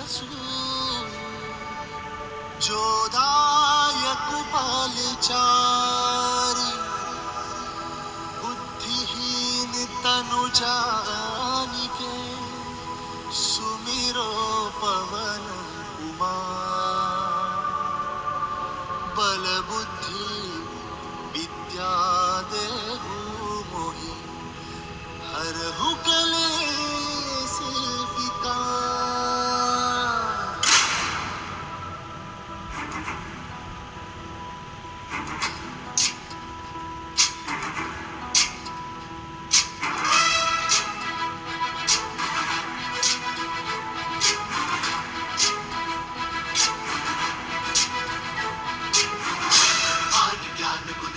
असू जोदायक पालचारी बुद्धिहीन तनु जानिके सुमिरो पवन कुमार बल बुद्धि विद्या देहु मोहि हरहु कलेस विकार।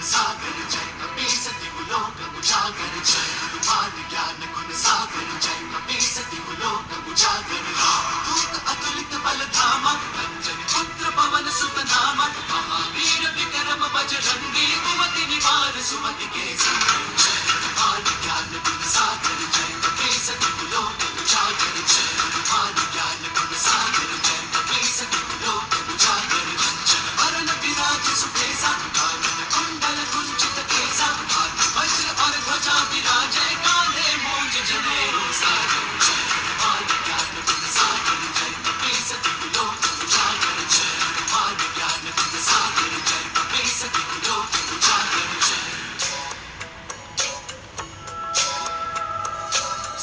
सागर जय कपीसति कुलोक उजागर जय हनुमान ज्ञान गुण सागर जय कपीसति कुलोक उजागर रामदूत अतुलित बल धामा रंजन पुत्र पवन सुत नामा महावीर विक्रम बजरंगी कुमति निवार सुमति के संग जय हनुमान ज्ञान गुण सागर जय कपीसति कुलोक उजागर जय हनुमान ज्ञान गुण सागर जय कपीसति कुलोक उजागर कंचन वरण विराज सुकेसा कानन कुंडल कुंचित केसा वज्र और ध्वजा विराजय कांधे मूंज जनेऊ साजन जय हनुमान ज्ञान गुण सागर जय कपीसति कुलोक उजागर जय हनुमान ज्ञान गुण सागर जय कपीसति कुलोक उजागर जय।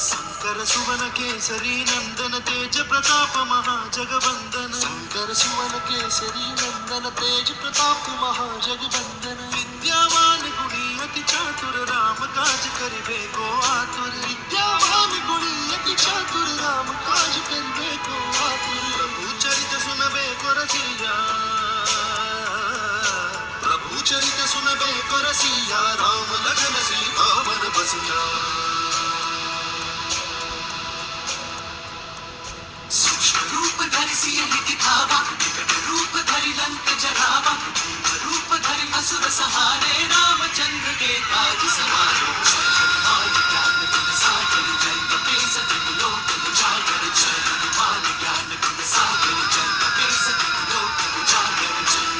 शंकर सुवन केसरी नंदन तेज प्रताप महाजगवंदन शंकर सुवन केसरी नंदन तेज प्रताप महाजगवंदन विद्यावान गुणी अति चातुर राम काज करिबे को आतुर विद्यावान गुणी अति चातुर राम काज करिबे को आतुर प्रभु चरित सुनबे को रसिया प्रभु चरित सुनबे को रसिया राम लखन सीता मन बसिया। रूप धरि सियहि दिखावा विकट रूप धरि लंक जरावा रूप धरि असुर सहारे रामचंद्र के काज सवारे जय हनुमान ज्ञान गुण सागर जय कपीसति कुलोक उजागर जय हनुमान ज्ञान गुण सागर जय कपीसति कुलोक उजागर जय।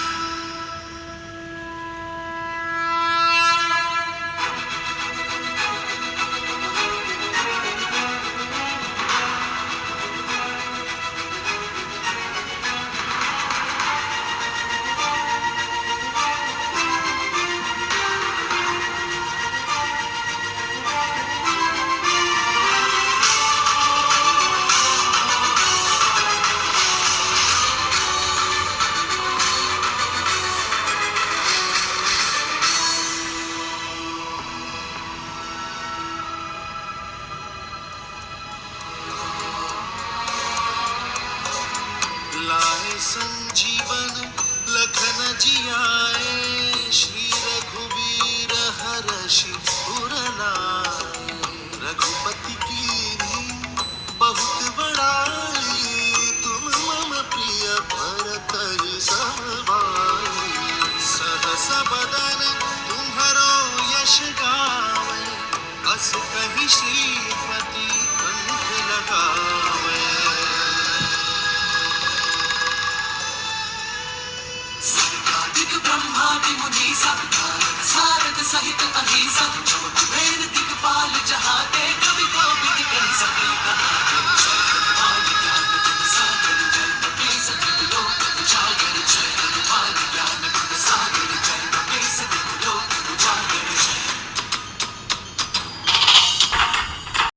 लाए संजीवन लखन जियाए श्री रघुवीर हर्षि उर लाए रघुपति कीन्ही बहुत बड़ाई तुम मम प्रिय भरत सम भाई सहस बदन तुम्हरो यश गावे अस कहि श्रीपति कंठ लगाए